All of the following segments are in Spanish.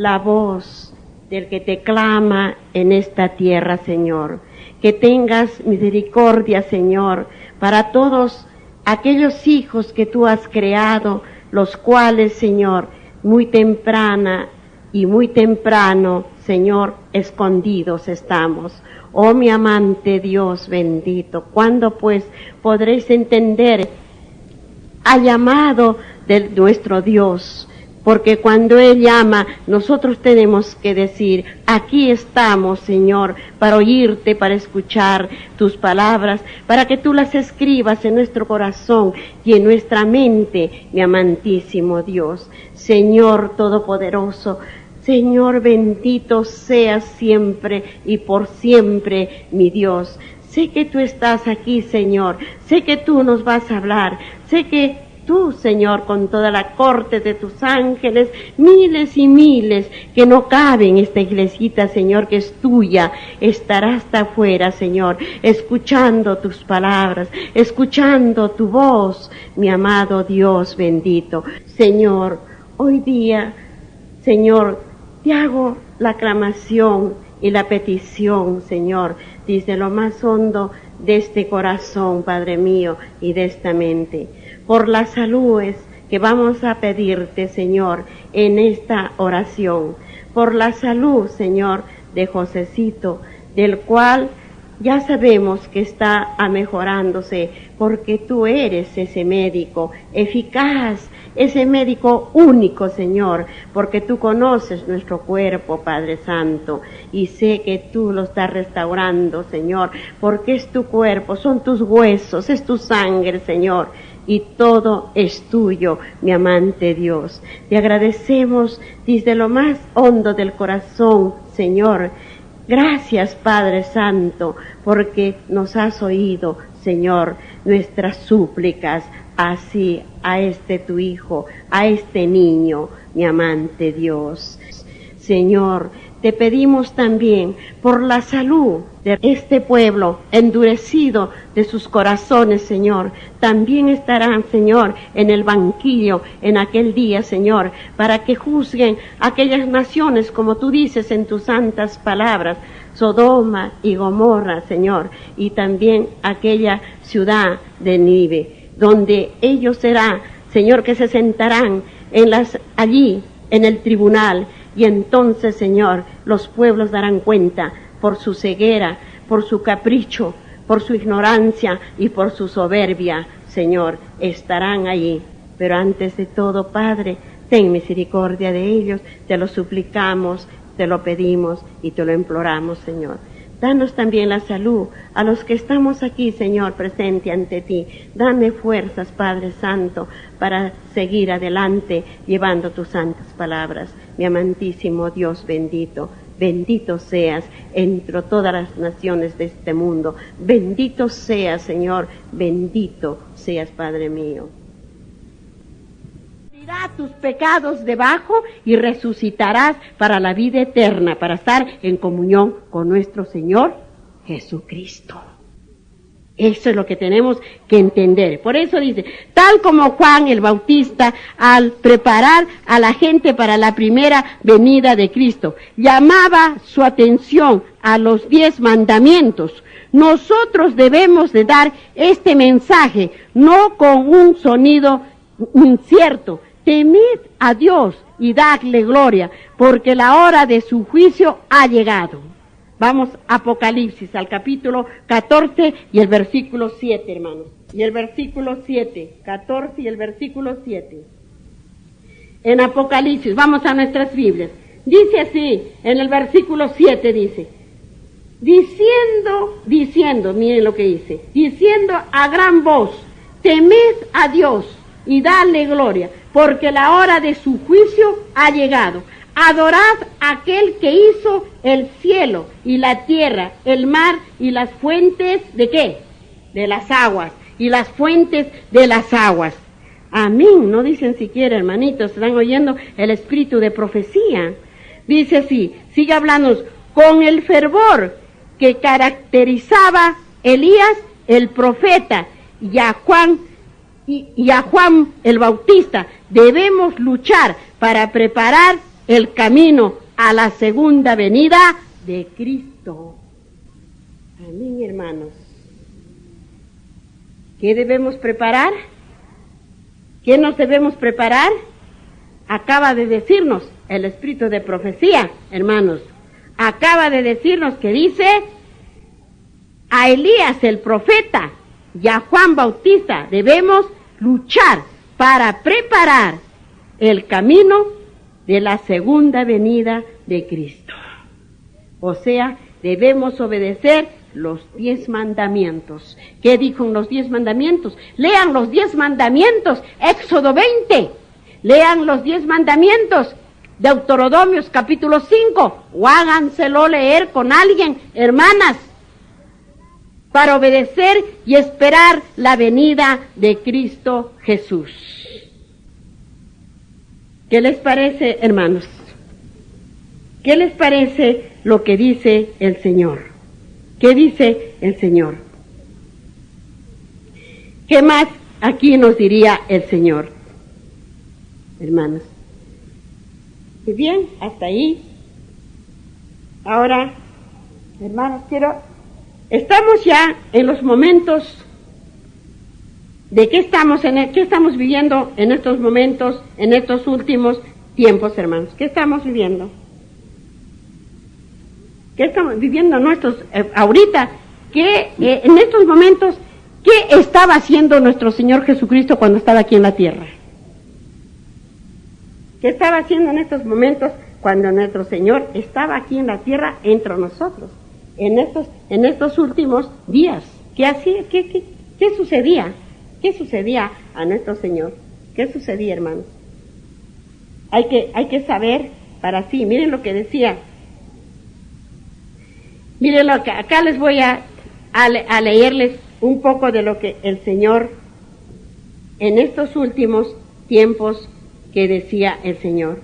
la voz del que te clama en esta tierra, Señor. Que tengas misericordia, Señor, para todos aquellos hijos que tú has creado, los cuales, Señor, muy temprana y muy temprano, Señor, escondidos estamos. Oh, mi amante Dios bendito, ¿cuándo pues podréis entender al llamado de nuestro Dios? Porque cuando Él llama, nosotros tenemos que decir, aquí estamos, Señor, para oírte, para escuchar tus palabras, para que tú las escribas en nuestro corazón y en nuestra mente, mi amantísimo Dios. Señor Todopoderoso, Señor bendito seas siempre y por siempre, mi Dios. Sé que tú estás aquí, Señor, sé que tú nos vas a hablar, sé que tú, Señor, con toda la corte de tus ángeles, miles y miles que no caben esta iglesita, Señor, que es tuya, estará hasta afuera, Señor, escuchando tus palabras, escuchando tu voz, mi amado Dios bendito. Señor, hoy día, Señor, te hago la aclamación y la petición, Señor, desde lo más hondo de este corazón, Padre mío, y de esta mente, por las saludes que vamos a pedirte, Señor, en esta oración, por la salud, Señor, de Josecito, del cual ya sabemos que está mejorándose, porque tú eres ese médico eficaz, ese médico único, Señor, porque tú conoces nuestro cuerpo, Padre Santo, y sé que tú lo estás restaurando, Señor, porque es tu cuerpo, son tus huesos, es tu sangre, Señor, y todo es tuyo, mi amante Dios. Te agradecemos desde lo más hondo del corazón, Señor. Gracias, Padre Santo, porque nos has oído, Señor, nuestras súplicas, así a este tu Hijo, a este niño, mi amante Dios. Señor, te pedimos también por la salud de este pueblo endurecido de sus corazones, Señor. También estarán, Señor, en el banquillo en aquel día, Señor, para que juzguen aquellas naciones, como tú dices en tus santas palabras, Sodoma y Gomorra, Señor, y también aquella ciudad de Nínive, donde ellos serán, Señor, que se sentarán allí en el tribunal. Y entonces, Señor, los pueblos darán cuenta por su ceguera, por su capricho, por su ignorancia y por su soberbia, Señor, estarán allí. Pero antes de todo, Padre, ten misericordia de ellos, te lo suplicamos, te lo pedimos y te lo imploramos, Señor. Danos también la salud a los que estamos aquí, Señor, presente ante ti. Dame fuerzas, Padre Santo, para seguir adelante llevando tus santas palabras. Mi amantísimo Dios bendito, bendito seas entre todas las naciones de este mundo. Bendito seas, Señor, bendito seas, Padre mío. Tirarás tus pecados debajo y resucitarás para la vida eterna, para estar en comunión con nuestro Señor Jesucristo. Eso es lo que tenemos que entender. Por eso dice, tal como Juan el Bautista, al preparar a la gente para la primera venida de Cristo, llamaba su atención a los 10 mandamientos. Nosotros debemos de dar este mensaje, no con un sonido incierto. Temed a Dios y dadle gloria, porque la hora de su juicio ha llegado. Vamos a Apocalipsis, al capítulo 14 y el versículo 7, hermanos. Y el versículo 7, 14 y el versículo 7. En Apocalipsis, vamos a nuestras Biblias. Dice así, en el versículo 7 dice, diciendo, miren lo que dice, diciendo a gran voz, temed a Dios y dadle gloria, porque la hora de su juicio ha llegado. Adorad a aquel que hizo el cielo y la tierra, el mar y las fuentes, ¿de qué? De las aguas, y las fuentes de las aguas. Amén, no dicen siquiera, hermanitos, están oyendo el espíritu de profecía. Dice así, sigue hablando, con el fervor que caracterizaba Elías, el profeta, y a Juan el Bautista, debemos luchar para preparar el camino a la segunda venida de Cristo. Amén, hermanos. ¿Qué debemos preparar? ¿Qué nos debemos preparar? Acaba de decirnos el espíritu de profecía, hermanos. Acaba de decirnos que dice a Elías el profeta y a Juan Bautista debemos luchar para preparar el camino de la segunda venida de Cristo. O sea, debemos obedecer los 10 mandamientos. ¿Qué dijo en los 10 mandamientos? Lean los 10 mandamientos, Éxodo 20. Lean los 10 mandamientos, Deuteronomios capítulo 5, o háganselo leer con alguien, hermanas, para obedecer y esperar la venida de Cristo Jesús. ¿Qué les parece, hermanos? ¿Qué les parece lo que dice el Señor? ¿Qué dice el Señor? ¿Qué más aquí nos diría el Señor, hermanos? Y bien, hasta ahí. Ahora, hermanos, estamos ya en los momentos de qué estamos viviendo en estos momentos, en estos últimos tiempos, hermanos. ¿Qué estamos viviendo? ¿Qué estamos viviendo ahorita? En estos momentos, ¿qué estaba haciendo nuestro Señor Jesucristo cuando estaba aquí en la tierra? ¿Qué estaba haciendo en estos momentos cuando nuestro Señor estaba aquí en la tierra entre nosotros? En estos últimos días, ¿qué hacía? ¿Qué sucedía? ¿Qué sucedía a nuestro Señor? ¿Qué sucedía, hermanos? Hay que saber para sí. Miren lo que decía. Miren lo que acá les voy a leerles un poco de lo que el Señor en estos últimos tiempos que decía el Señor.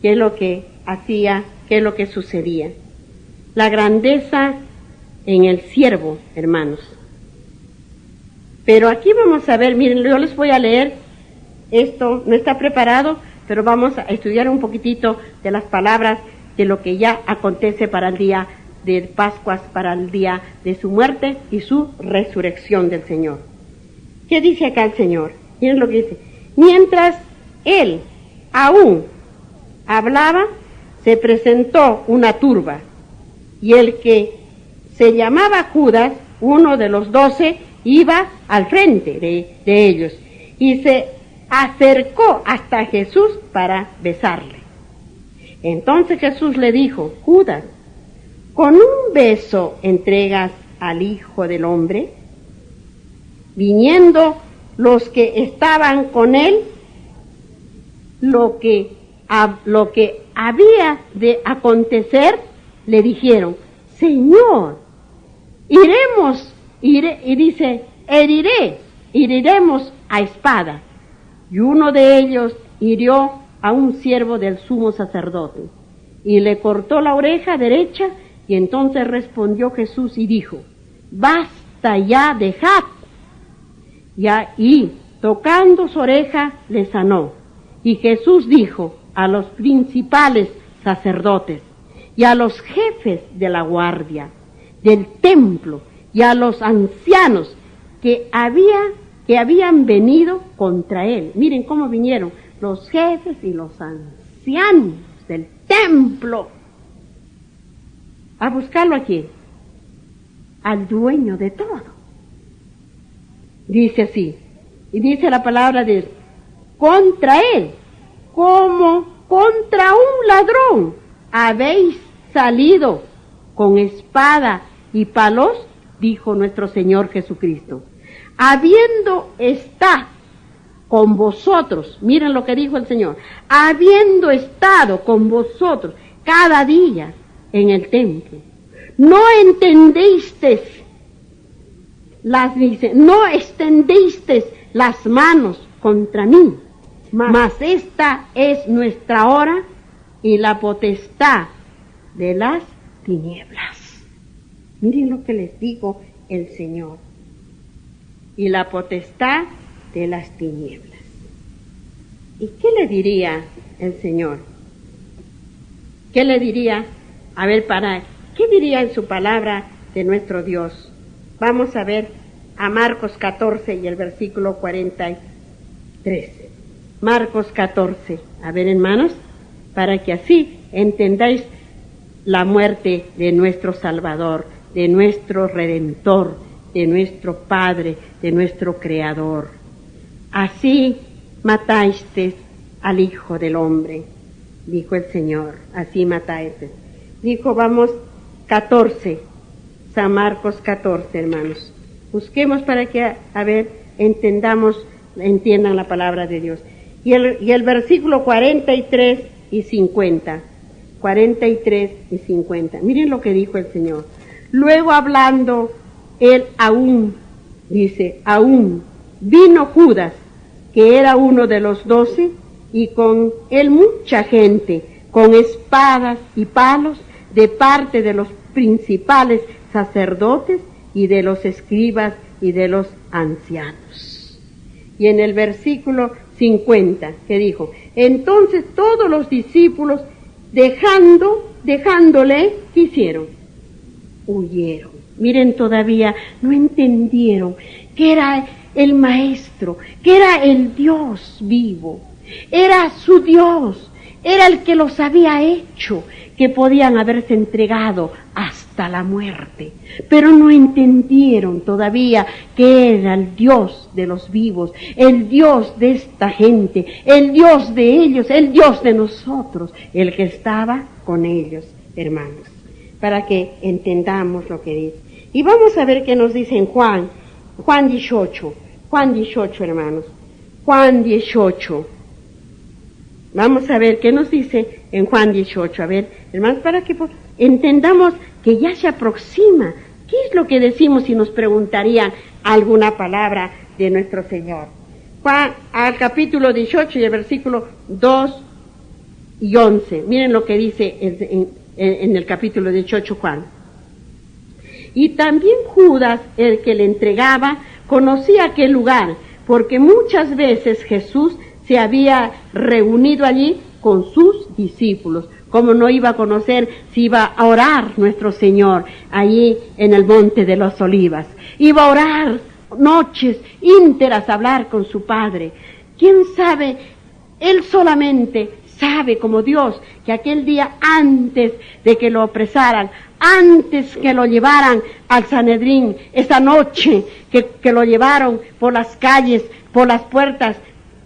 ¿Qué es lo que hacía? ¿Qué es lo que sucedía? La grandeza en el siervo, hermanos. Pero aquí vamos a ver, miren, yo les voy a leer esto, no está preparado, pero vamos a estudiar un poquitito de las palabras de lo que ya acontece para el día de Pascuas, para el día de su muerte y su resurrección del Señor. ¿Qué dice acá el Señor? Miren lo que dice. Mientras él aún hablaba, se presentó una turba, y el que se llamaba Judas, uno de los 12, iba al frente de ellos, y se acercó hasta Jesús para besarle. Entonces Jesús le dijo: Judas, ¿con un beso entregas al Hijo del Hombre? Viniendo los que estaban con él, lo que había de acontecer, le dijeron: Señor, heriremos a espada. Y uno de ellos hirió a un siervo del sumo sacerdote y le cortó la oreja derecha. Y entonces respondió Jesús y dijo: basta ya, dejad. Y tocando su oreja le sanó. Y Jesús dijo a los principales sacerdotes y a los jefes de la guardia del templo y a los ancianos que habían venido contra él. Miren cómo vinieron los jefes y los ancianos del templo a buscarlo aquí, al dueño de todo. Dice así, y dice la palabra de él: contra él, como contra un ladrón, habéis salido con espada y palos, dijo nuestro Señor Jesucristo. Habiendo está con vosotros, miren lo que dijo el Señor, habiendo estado con vosotros cada día en el templo, no extendisteis las manos contra mí, mas esta es nuestra hora y la potestad de las tinieblas. Miren lo que les digo el Señor. Y la potestad de las tinieblas. ¿Y qué le diría el Señor? ¿qué le diría? A ver, ¿qué diría en su palabra de nuestro Dios? Vamos a ver a Marcos 14 y el versículo 43. Marcos 14. A ver, hermanos, para que así entendáis la muerte de nuestro Salvador, de nuestro Redentor, de nuestro Padre, de nuestro Creador. Así matasteis al Hijo del Hombre, dijo el Señor, así matasteis. Dijo, vamos, 14, San Marcos 14, hermanos. Busquemos para que, a ver, entiendan la palabra de Dios. Y el versículo 43 y 50. 43 y 50. Miren lo que dijo el Señor. Luego hablando, él aún vino Judas, que era uno de los 12, y con él mucha gente, con espadas y palos, de parte de los principales sacerdotes y de los escribas y de los ancianos. Y en el versículo 50, que dijo, entonces todos los discípulos, dejándole, ¿qué hicieron? Huyeron. Miren, todavía no entendieron que era el Maestro, que era el Dios vivo, era su Dios, era el que los había hecho, que podían haberse entregado hasta la muerte, pero no entendieron todavía que era el Dios de los vivos, el Dios de esta gente, el Dios de ellos, el Dios de nosotros, el que estaba con ellos, hermanos, para que entendamos lo que dice. Y vamos a ver qué nos dice en Juan 18, hermanos, Juan 18. Vamos a ver qué nos dice en Juan 18. A ver, hermanos, para que entendamos que ya se aproxima. ¿Qué es lo que decimos si nos preguntarían alguna palabra de nuestro Señor? Juan, al capítulo 18 y el versículo 2 y 11. Miren lo que dice en el capítulo 18 Juan. Y también Judas, el que le entregaba, conocía aquel lugar, porque muchas veces Jesús se había reunido allí con sus discípulos. Como no iba a conocer si iba a orar nuestro Señor allí en el Monte de los Olivas? Iba a orar noches ínteras a hablar con su Padre. ¿Quién sabe? Él solamente sabe, como Dios, que aquel día antes de que lo apresaran, antes que lo llevaran al Sanedrín, esa noche que lo llevaron por las calles, por las puertas,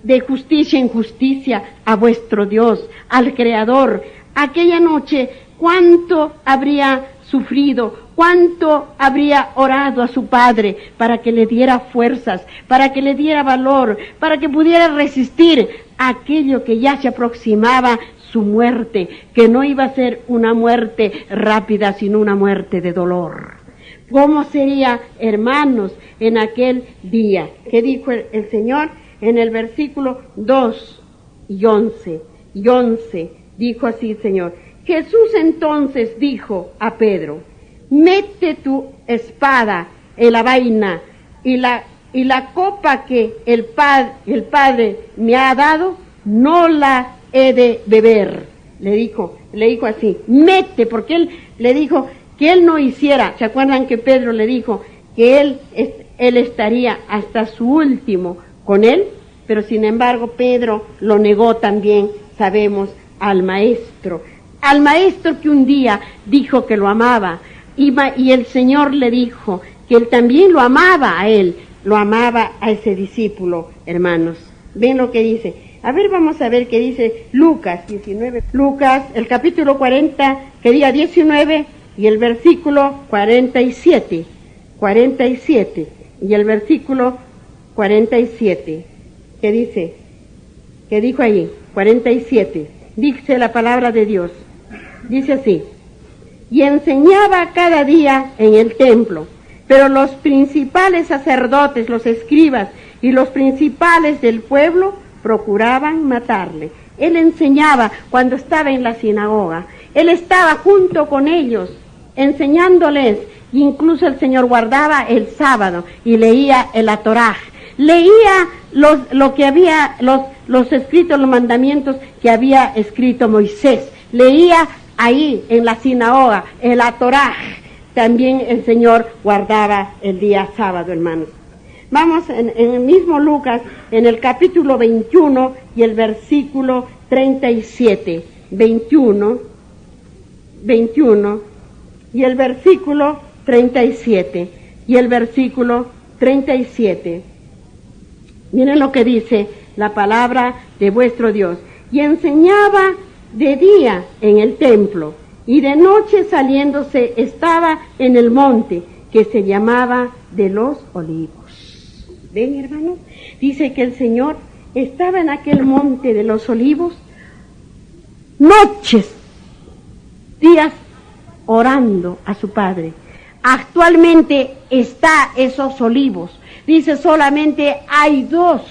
de justicia en justicia a vuestro Dios, al Creador. Aquella noche, cuánto habría sufrido, cuánto habría orado a su Padre para que le diera fuerzas, para que le diera valor, para que pudiera resistir aquello que ya se aproximaba su muerte, que no iba a ser una muerte rápida, sino una muerte de dolor. ¿Cómo sería, hermanos, en aquel día? ¿Qué dijo el Señor? En el versículo 2 y 11, dijo así el Señor. Jesús entonces dijo a Pedro, mete tu espada en la vaina y la copa que el Padre me ha dado, no la he de beber. Le dijo así, mete, porque él le dijo que él no hiciera. ¿Se acuerdan que Pedro le dijo que él estaría hasta su último con él? Pero sin embargo Pedro lo negó también, sabemos, al Maestro que un día dijo que lo amaba, y el Señor le dijo que él también lo amaba a él, lo amaba a ese discípulo, hermanos. ¿Ven lo que dice? A ver, vamos a ver qué dice Lucas 19. Lucas, el capítulo 40, que diga 19, y el versículo 47, y el versículo 47. ¿Qué dice? ¿Qué dijo allí? 47. Dice la palabra de Dios. Dice así. Y enseñaba cada día en el templo, pero los principales sacerdotes, los escribas y los principales del pueblo procuraban matarle. Él enseñaba cuando estaba en la sinagoga. Él estaba junto con ellos, enseñándoles. Incluso el Señor guardaba el sábado y leía el Torá. Leía lo que había, los escritos, los mandamientos que había escrito Moisés. Leía ahí en la sinagoga, en la Torá, también el Señor guardaba el día sábado, hermanos. Vamos en el mismo Lucas, en el capítulo 21 y el versículo 37. 21 y el versículo 37. Y el versículo 37. Miren lo que dice la palabra de vuestro Dios. Y enseñaba de día en el templo, y de noche saliéndose estaba en el monte que se llamaba de los Olivos. ¿Ven, hermanos? Dice que el Señor estaba en aquel monte de los Olivos, noches, días, orando a su Padre. Actualmente está esos olivos. Dice solamente hay 2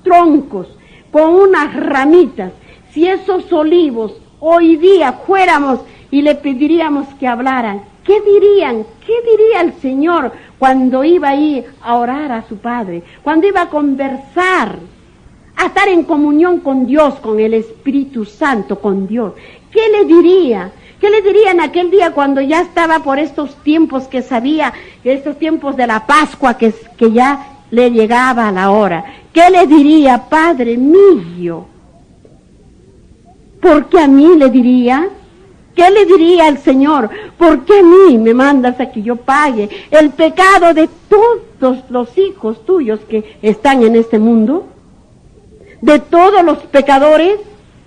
troncos con unas ramitas. Si esos olivos hoy día fuéramos y le pediríamos que hablaran, ¿qué dirían? ¿Qué diría el Señor cuando iba ahí a orar a su Padre? Cuando iba a conversar, a estar en comunión con Dios, con el Espíritu Santo, con Dios. ¿Qué le diría? ¿Qué le diría en aquel día cuando ya estaba por estos tiempos que sabía, estos tiempos de la Pascua que ya le llegaba la hora? ¿Qué le diría? Padre mío, ¿por qué a mí le diría? ¿Qué le diría al Señor? ¿Por qué a mí me mandas a que yo pague el pecado de todos los hijos tuyos que están en este mundo? ¿De todos los pecadores?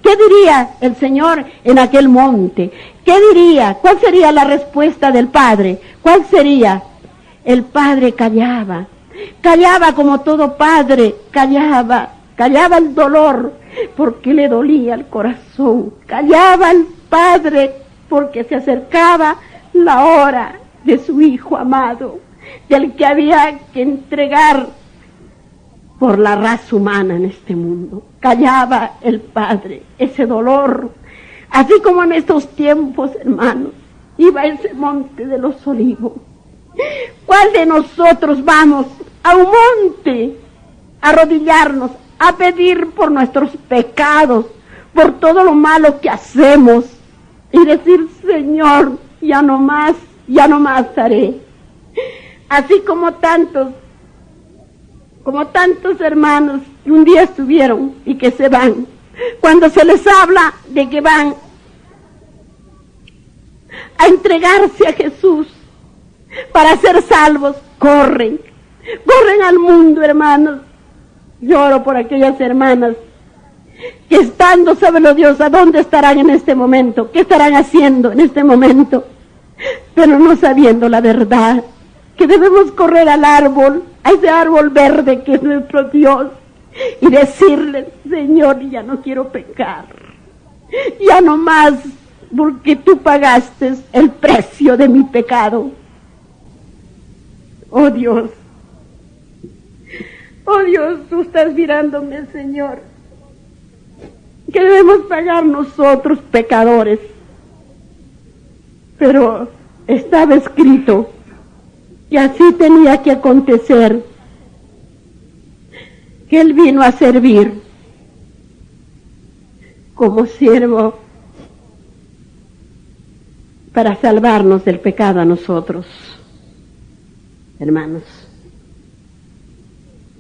¿Qué diría el Señor en aquel monte? ¿Qué diría? ¿Cuál sería la respuesta del Padre? ¿Cuál sería? El Padre callaba como todo padre, callaba el dolor porque le dolía el corazón, callaba el Padre porque se acercaba la hora de su Hijo amado, del que había que entregar por la raza humana en este mundo. Callaba el Padre ese dolor, así como en estos tiempos, hermanos, iba a ese monte de los Olivos. ¿Cuál de nosotros vamos a un monte a arrodillarnos, a pedir por nuestros pecados, por todo lo malo que hacemos y decir, Señor, ya no más haré? Así como tantos hermanos que un día estuvieron y que se van, cuando se les habla de que van a entregarse a Jesús para ser salvos, corren al mundo, hermanos. Lloro por aquellas hermanas que estando, sabe Dios, a dónde estarán en este momento, qué estarán haciendo en este momento, pero no sabiendo la verdad, que debemos correr al árbol, a ese árbol verde que es nuestro Dios, y decirle, Señor, ya no quiero pecar, ya no más, porque tú pagaste el precio de mi pecado. Oh Dios, tú estás mirándome, Señor, que debemos pagar nosotros pecadores, pero estaba escrito que así tenía que acontecer, que Él vino a servir como siervo para salvarnos del pecado a nosotros. Hermanos,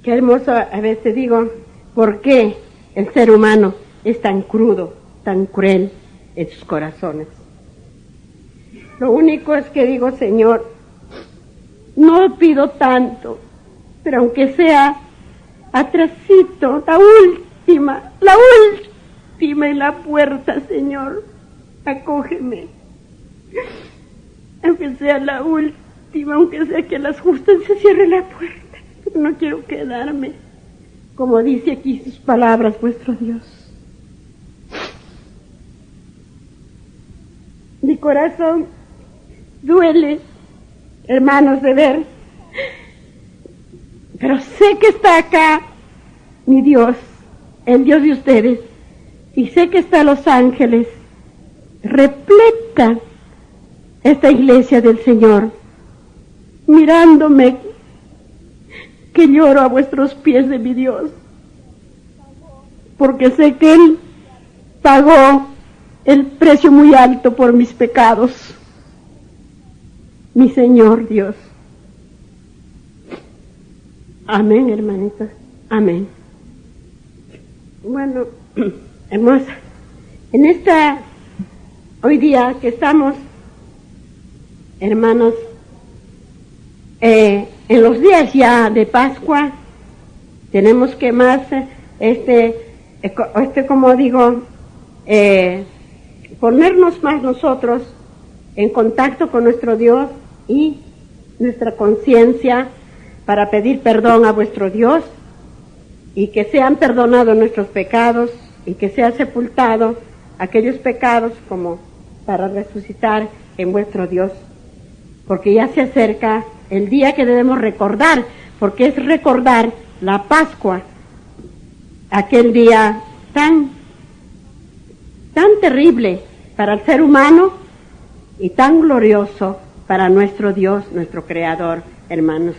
qué hermoso a veces digo, ¿por qué el ser humano es tan crudo, tan cruel en sus corazones? Lo único es que digo, Señor, no pido tanto, pero aunque sea atrasito, la última en la puerta, Señor, acógeme. Aunque sea la última, aunque sea que las justas se cierre la puerta, pero no quiero quedarme, como dice aquí sus palabras, vuestro Dios. Mi corazón duele, hermanos, de ver, pero sé que está acá mi Dios, el Dios de ustedes, y sé que está Los Ángeles, repleta esta iglesia del Señor, mirándome, que lloro a vuestros pies de mi Dios, porque sé que Él pagó el precio muy alto por mis pecados, mi Señor Dios. Amén, hermanitos. Amén. Bueno, hermosa, hoy día que estamos, hermanos, en los días ya de Pascua, tenemos que más, como digo, ponernos más nosotros en contacto con nuestro Dios y nuestra conciencia para pedir perdón a vuestro Dios y que sean perdonados nuestros pecados y que sea sepultado aquellos pecados como para resucitar en vuestro Dios, porque ya se acerca el día que debemos recordar, porque es recordar la Pascua, aquel día tan terrible para el ser humano y tan glorioso para nuestro Dios, nuestro Creador, hermanos.